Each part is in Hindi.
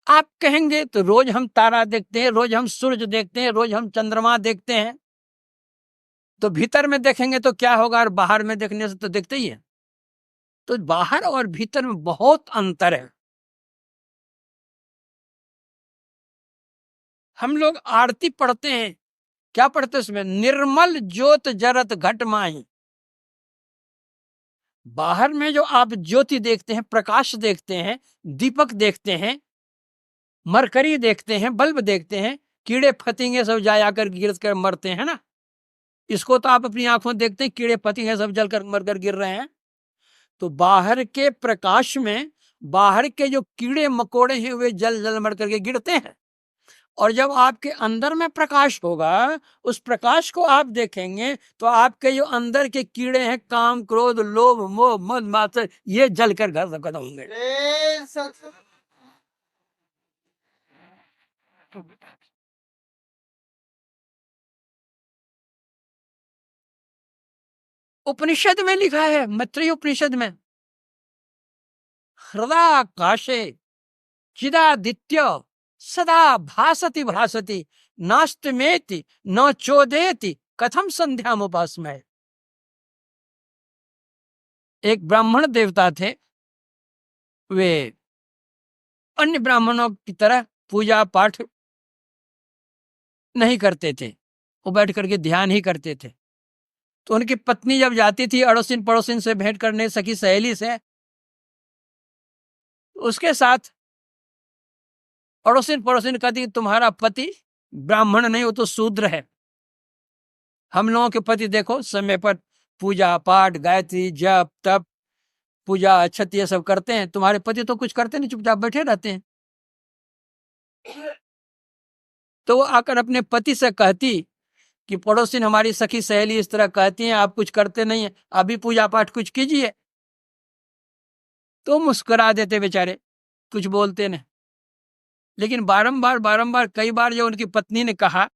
आप कहेंगे तो रोज हम तारा देखते हैं, रोज हम सूरज देखते हैं, रोज हम चंद्रमा देखते हैं, तो भीतर में देखेंगे तो क्या होगा, और बाहर में देखने से तो दिखते ही है। तो बाहर और भीतर में बहुत अंतर है। हम लोग आरती पढ़ते हैं, क्या पढ़ते हैं उसमें, निर्मल ज्योत जरत घट माही। बाहर में जो आप ज्योति देखते हैं, प्रकाश देखते हैं, दीपक देखते हैं, मरकरी देखते हैं, बल्ब देखते हैं, कीड़े फतिंगे सब जाया कर गिर कर मरते हैं ना, इसको तो आप अपनी आंखों में देखते हैं, कीड़े फतिंगे सब जलकर मरकर गिर रहे हैं। तो बाहर के प्रकाश में बाहर के जो कीड़े मकोड़े हैं वे जल जल मर करके गिरते हैं, और जब आपके अंदर में प्रकाश होगा, उस प्रकाश को आप देखेंगे तो आपके जो अंदर के कीड़े हैं, काम क्रोध लोभ मोह मद मात्सर्य, ये जलकर घर खत्म होंगे। उपनिषद में लिखा है, मैत्रेय उपनिषद में, हृदयाकाशे चिदादित्य सदा भासति भासति नास्तमेति न चोदेति कथम संध्यामुपास्महे। एक ब्राह्मण देवता थे, वे अन्य ब्राह्मणों की तरह पूजा पाठ नहीं करते थे, वो बैठ करके ध्यान ही करते थे। तो उनकी पत्नी जब जाती थी अड़ोसिन पड़ोसिन से भेंट करने, सखी सहेली से, उसके साथ अड़ोसिन पड़ोसिन कहती तुम्हारा पति ब्राह्मण नहीं, वो तो शूद्र है। हम लोगों के पति देखो समय पर पूजा पाठ गायत्री जप तप पूजा अक्षत ये सब करते हैं, तुम्हारे पति तो कुछ करते नहीं, चुपचाप बैठे रहते हैं। तो वो आकर अपने पति से कहती कि पड़ोसिन हमारी सखी सहेली इस तरह कहती हैं, आप कुछ करते नहीं है, अभी पूजा पाठ कुछ कीजिए। तो मुस्कुरा देते बेचारे, कुछ बोलते नहीं। लेकिन बारंबार बारंबार कई बार जो उनकी पत्नी ने कहा,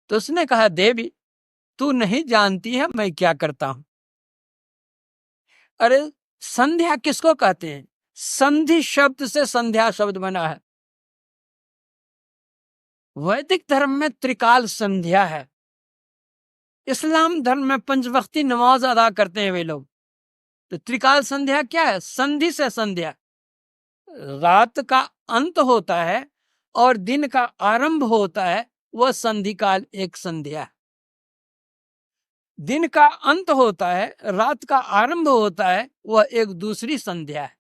तो उसने कहा देवी तू नहीं जानती है मैं क्या करता हूं। अरे संध्या किसको कहते हैं, संधि शब्द से संध्या शब्द बना है। वैदिक धर्म में त्रिकाल संध्या है, इस्लाम धर्म में पंचवक्ती नमाज अदा करते हैं वे लोग। तो त्रिकाल संध्या क्या है, संधि से संध्या, रात का अंत होता है और दिन का आरंभ होता है, वह संधि काल एक संध्या है। दिन का अंत होता है, रात का आरंभ होता है, वह एक दूसरी संध्या है।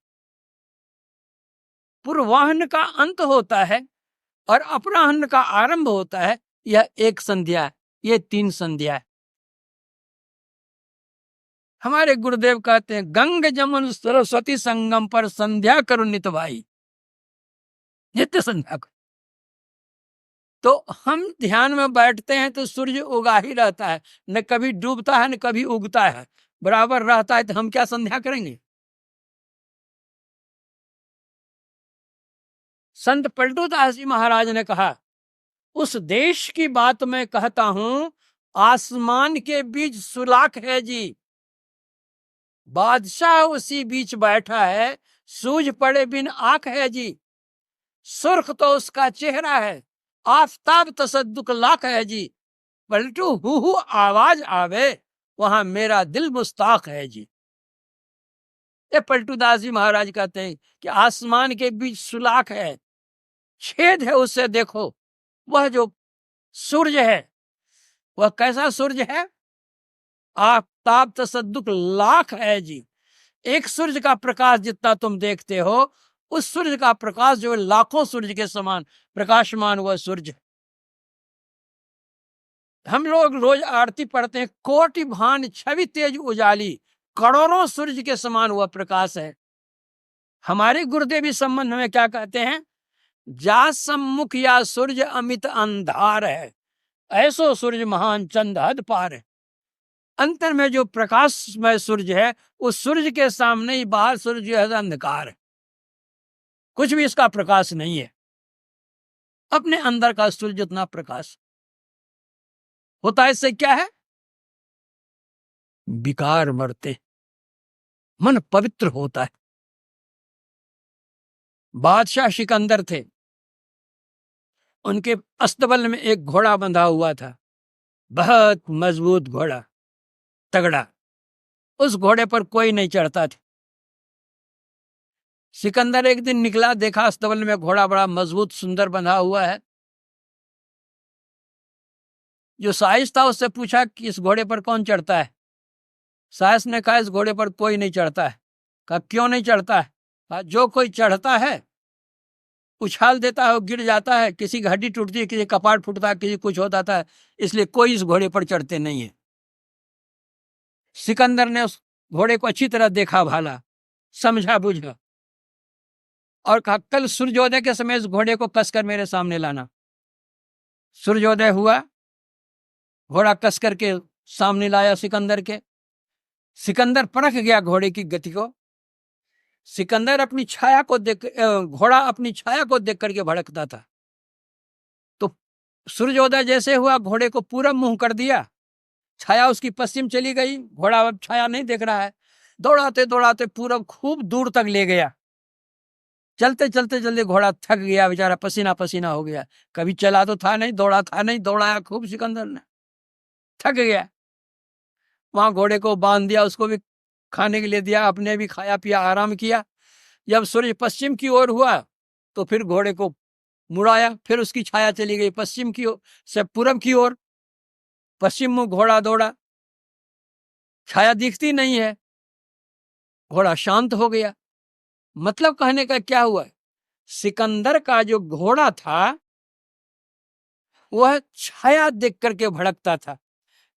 पूर्वाह्न का अंत होता है और अपराह्न का आरंभ होता है, यह एक संध्या है। ये तीन संध्या है। हमारे गुरुदेव कहते हैं गंग जमुन सरस्वती संगम पर संध्या करो नित भाई, नित्य संध्या करो। तो हम ध्यान में बैठते हैं तो सूर्य उगा ही रहता है, न कभी डूबता है न कभी उगता है, बराबर रहता है, तो हम क्या संध्या करेंगे। संत पलटू दास जी महाराज ने कहा, उस देश की बात मैं कहता हूं, आसमान के बीच सुलाख है जी, बादशाह उसी बीच बैठा है, सूझ पड़े बिन आंख है जी, सुर्ख तो उसका चेहरा है, आफताब तसद्दुक लाख है जी, पलटू हु आवाज आवे, वहां मेरा दिल मुस्ताक है जी। ये पलटू दास जी महाराज कहते हैं कि आसमान के बीच सुलाख है, छेद है, उससे देखो, वह जो सूर्य है वह कैसा सूर्य है, आफताब तसद्दुक लाख है जी। एक सूर्य का प्रकाश जितना तुम देखते हो, उस सूर्य का प्रकाश जो लाखों सूर्य के समान प्रकाशमान वह सूर्य। हम लोग रोज आरती पढ़ते हैं, कोटि भान छवि तेज उजाली, करोड़ों सूर्य के समान वह प्रकाश है। हमारे गुरुदेव इस संबंध में क्या कहते हैं, जा सम्मुख या सूर्य अमित अंधार है, ऐसो सूर्य महान चंद हद पार है। अंतर में जो प्रकाशमय सूर्य है, उस सूर्य के सामने ही बाहर सूर्य जो है अंधकार है, कुछ भी इसका प्रकाश नहीं है। अपने अंदर का सूर्य जितना प्रकाश होता है, इससे क्या है, विकार मरते, मन पवित्र होता है। बादशाह सिकंदर थे, उनके अस्तबल में एक घोड़ा बंधा हुआ था, बहुत मजबूत घोड़ा, तगड़ा। उस घोड़े पर कोई नहीं चढ़ता था। सिकंदर एक दिन निकला, देखा अस्तबल में घोड़ा बड़ा मजबूत सुंदर बंधा हुआ है। जो साइस था उससे पूछा कि इस घोड़े पर कौन चढ़ता है। साइस ने कहा इस घोड़े पर कोई नहीं चढ़ता है। कहा क्यों नहीं चढ़ता है। कहा जो कोई चढ़ता है उछाल देता है, वो गिर जाता है, किसी की हड्डी टूटती है, किसी कपाट फूटता है, किसी कुछ हो जाता है, इसलिए कोई इस घोड़े पर चढ़ते नहीं है। सिकंदर ने उस घोड़े को अच्छी तरह देखा भाला, समझा बुझा, और कहा कल सूर्योदय के समय इस घोड़े को कसकर मेरे सामने लाना। सूर्योदय हुआ, घोड़ा कस करके सामने लाया सिकंदर के। सिकंदर परख गया घोड़े की गति को। सिकंदर अपनी छाया को देख, घोड़ा अपनी छाया को देख करके भड़कता था। तो सूर्योदय जैसे हुआ, घोड़े को पूरब मुंह कर दिया, छाया उसकी पश्चिम चली गई, घोड़ा अब छाया नहीं देख रहा है। दौड़ाते दौड़ाते पूरब खूब दूर तक ले गया। चलते चलते चलते घोड़ा थक गया, बेचारा पसीना पसीना हो गया। कभी चला तो था नहीं, दौड़ा था नहीं, दौड़ाया खूब सिकंदर ने, थक गया। वहां घोड़े को बांध दिया, उसको भी खाने के लिए दिया, अपने भी खाया पिया, आराम किया। जब सूर्य पश्चिम की ओर हुआ तो फिर घोड़े को मुड़ाया, फिर उसकी छाया चली गई पश्चिम की ओर से पूरब की ओर। पश्चिम में घोड़ा दौड़ा, छाया दिखती नहीं है, घोड़ा शांत हो गया। मतलब कहने का क्या हुआ, सिकंदर का जो घोड़ा था वह छाया देख करके भड़कता था,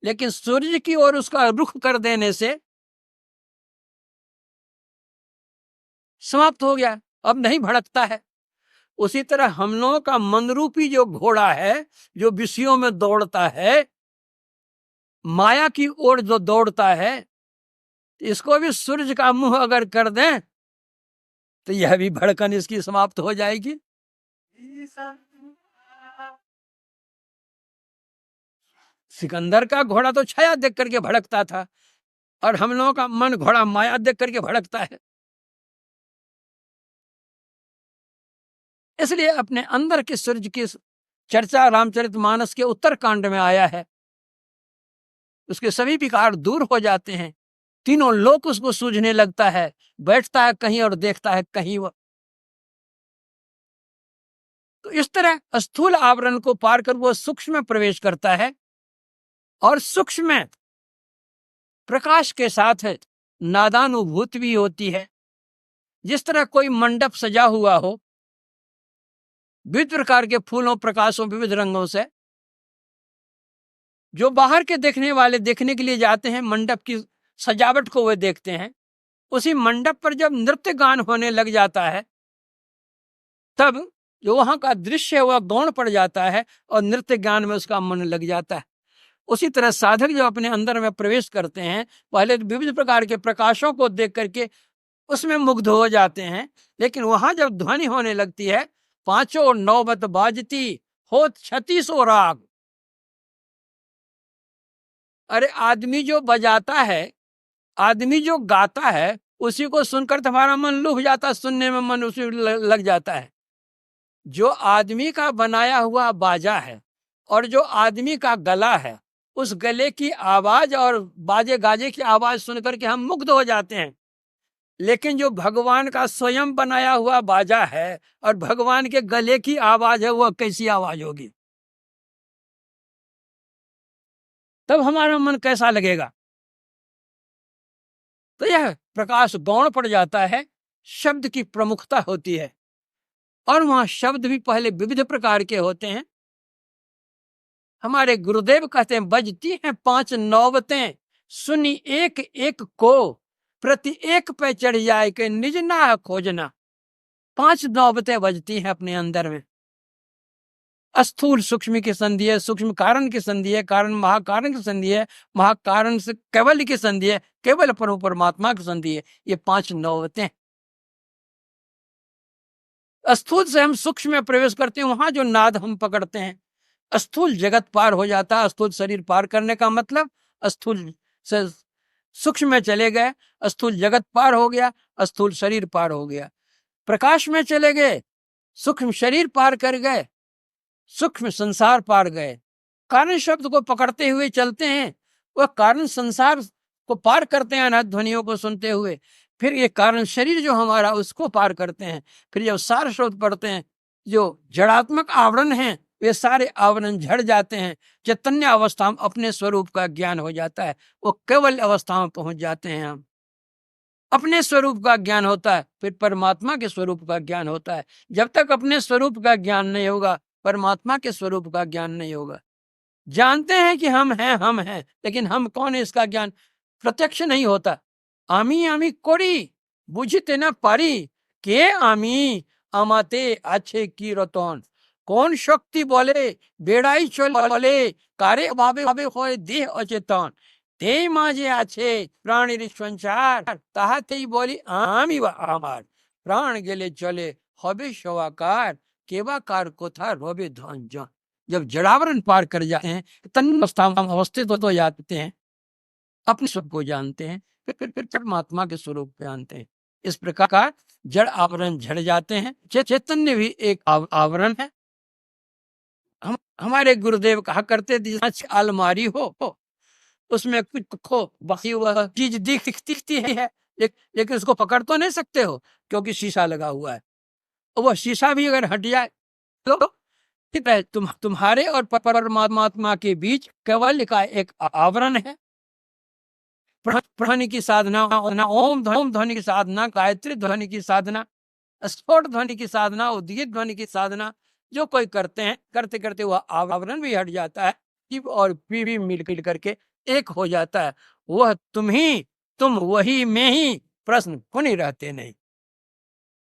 लेकिन सूर्य की ओर उसका रुख कर देने से समाप्त हो गया, अब नहीं भड़कता है। उसी तरह हम लोगों का मनरूपी जो घोड़ा है, जो विषयों में दौड़ता है, माया की ओर जो दौड़ता है, इसको भी सूर्य का मुंह अगर कर दें तो यह भी भड़कन इसकी समाप्त हो जाएगी। सिकंदर का घोड़ा तो छाया देख करके भड़कता था, और हम लोगों का मन घोड़ा माया देख करके भड़कता है। इसलिए अपने अंदर के सूर्य की चर्चा रामचरितमानस के उत्तरकांड में आया है। उसके सभी विकार दूर हो जाते हैं, तीनों लोक उसको सूझने लगता है, बैठता है कहीं और देखता है कहीं। वो तो इस तरह स्थूल आवरण को पार कर वो सूक्ष्म में प्रवेश करता है, और सूक्ष्म में प्रकाश के साथ नादानुभूति भी होती है। जिस तरह कोई मंडप सजा हुआ हो विविध प्रकार के फूलों, प्रकाशों, विविध रंगों से, जो बाहर के देखने वाले देखने के लिए जाते हैं, मंडप की सजावट को वे देखते हैं। उसी मंडप पर जब नृत्य गान होने लग जाता है, तब जो वहां का दृश्य है वह गौण पड़ जाता है, और नृत्य गान में उसका मन लग जाता है। उसी तरह साधक जो अपने अंदर में प्रवेश करते हैं, पहले विविध प्रकार के प्रकाशों को देख करके उसमें मुग्ध हो जाते हैं, लेकिन वहां जब ध्वनि होने लगती है, पांचों नौबत बाजती हो 36 राग। अरे आदमी जो बजाता है, आदमी जो गाता है, उसी को सुनकर तुम्हारा मन लुभ जाता है, सुनने में मन उसी लग जाता है। जो आदमी का बनाया हुआ बाजा है और जो आदमी का गला है, उस गले की आवाज और बाजे गाजे की आवाज सुनकर के हम मुग्ध हो जाते हैं। लेकिन जो भगवान का स्वयं बनाया हुआ बाजा है और भगवान के गले की आवाज है, वह कैसी आवाज होगी, तब हमारा मन कैसा लगेगा। तो यह प्रकाश गौण पड़ जाता है, शब्द की प्रमुखता होती है, और वहां शब्द भी पहले विविध प्रकार के होते हैं। हमारे गुरुदेव कहते हैं, बजती हैं 5 नौबतें, सुनी एक एक को, प्रति एक पे चढ़ जाए के निज ना खोजना। 5 नौबतें बजती हैं अपने अंदर में। स्थूल सूक्ष्म की संधि है, सूक्ष्म कारण की संधि है, कारण महाकारण की संधि है, महाकारण से केवल की संधि है, केवल परमात्मा की संधि है। ये 5 नौबतें। स्थूल से हम सूक्ष्म में प्रवेश करते हैं, वहां जो नाद हम पकड़ते हैं, स्थूल जगत पार हो जाता है। स्थूल शरीर पार करने का मतलब स्थूल से सूक्ष्म में चले गए, स्थूल जगत पार हो गया, स्थूल शरीर पार हो गया। प्रकाश में चले गए, सूक्ष्म शरीर पार कर गए, सूक्ष्म संसार पार गए। कारण शब्द को पकड़ते हुए चलते हैं, वह कारण संसार को पार करते हैं अनाथ ध्वनियों को सुनते हुए। फिर ये कारण शरीर जो हमारा, उसको पार करते हैं। फिर जब सार शब्द पढ़ते हैं, जो जड़ात्मक आवरण हैं वे सारे आवरण झड़ जाते हैं। चैतन्य अवस्था में अपने स्वरूप का ज्ञान हो जाता है, वो केवल अवस्था में पहुंच जाते हैं। हम अपने स्वरूप का ज्ञान होता है, फिर परमात्मा के स्वरूप का ज्ञान होता है। जब तक अपने स्वरूप का ज्ञान नहीं होगा, परमात्मा के स्वरूप का ज्ञान नहीं होगा। जानते हैं कि हम हैं, लेकिन हम कौन है इसका ज्ञान प्रत्यक्ष नहीं होता। आमी आमी कोड़ी बुझते न पारी, के आमी আমাতে আছে কি রতন। কোন শক্তি বলে বেড়াই চলে, কারে ভাবে ভাবে হয় দেহ অচেতন। তেই মাঝে আছে প্রাণীর সঞ্চার, তাহাতেই বলি আমি বা আমার। প্রাণ গেলে चले হবে সবাকার, केवाकार कोथा रोबे धन जन। जब जड़ावरण पार कर जाते हैं, तन अवस्था में अवस्थित हो जाते हैं, अपने स्वरूप को जानते हैं, फिर परमात्मा के स्वरूप को जानते हैं। इस प्रकार जड़ आवरण झड़ जाते हैं। चैतन्य भी एक आवरण है। हमारे गुरुदेव कहा करते थे, अलमारी हो उसमें कुछ खो बाकी वह चीज दिखती है, लेकिन उसको पकड़ तो नहीं सकते हो क्योंकि शीशा लगा हुआ है। वह शीशा भी अगर हट जाए तो तुम्हारे और परमात्मा के बीच केवल का एक आवरण है। ध्वनि की साधना, ओम ध्वनि की साधना, गायत्री ध्वनि की साधना, स्फोट ध्वनि की साधना, उद्गीत ध्वनि की साधना जो कोई करते हैं, करते करते वह आवरण भी हट जाता है, जीव और पी मिल करके एक हो जाता है। वह तुम वही में ही, प्रश्न कोई रहते नहीं।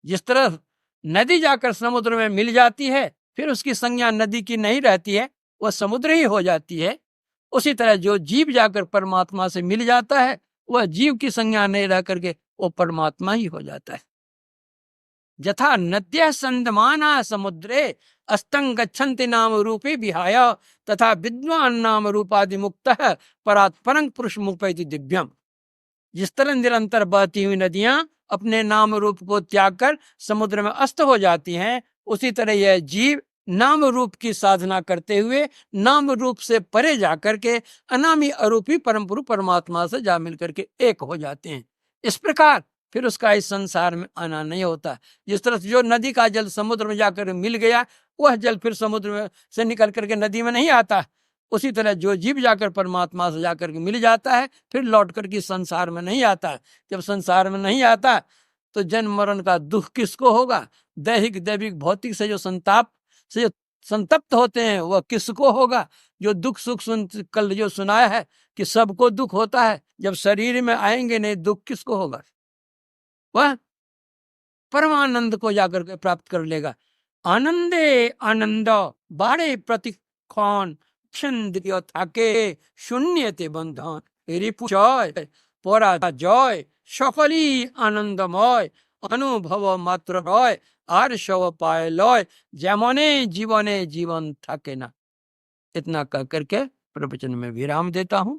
जिस तरह नदी जाकर समुद्र में मिल जाती है, फिर उसकी संज्ञा नदी की नहीं रहती है, वह समुद्र ही हो जाती है। उसी तरह जो जीव जाकर परमात्मा से मिल जाता है, वह जीव की संज्ञा नहीं रह करके वो परमात्मा ही हो जाता है। यथा नद्यः संदमाना समुद्रे अस्तंग गच्छन्ति नाम रूपे विहाय, तथा विद्वान नाम रूपादि मुक्तः परात् परं पुरुष मुपैति दिव्यम। जिस तरह निरंतर बहती हुई नदियां अपने नाम रूप को त्याग कर समुद्र में अस्त हो जाती हैं, उसी तरह यह जीव नाम रूप की साधना करते हुए नाम रूप से परे जाकर के अनामी अरूपी परम पुरुष परमात्मा से जा मिल करके एक हो जाते हैं। इस प्रकार फिर उसका इस संसार में आना नहीं होता। जिस तरह से जो नदी का जल समुद्र में जाकर मिल गया, वह जल फिर समुद्र में से निकल करके नदी में नहीं आता। उसी तरह जो जीव जाकर परमात्मा से जाकर के मिल जाता है, फिर लौट करके संसार में नहीं आता। जब संसार में नहीं आता तो जन्म मरण का दुख किसको होगा? दैहिक दैविक भौतिक से जो संताप से जो संतप्त होते हैं, वह किसको होगा? जो दुख सुख कल जो सुनाया है कि सबको दुख होता है, जब शरीर में आएंगे नहीं, दुख किसको होगा? वह परमानंद को जाकर के प्राप्त कर लेगा। आनंदे आनंद बाड़े प्रतिक्षण चंद्रिय থাকে শূন্যতে বন্ধন, রিপু জয় পরাজয় সকলই আনন্দময়, अनुभव मात्र रय আর সব পায় লয়, যেমনে জীবনে জীवन থাকে না। इतना कह करके प्रवचन में विराम देता हूँ।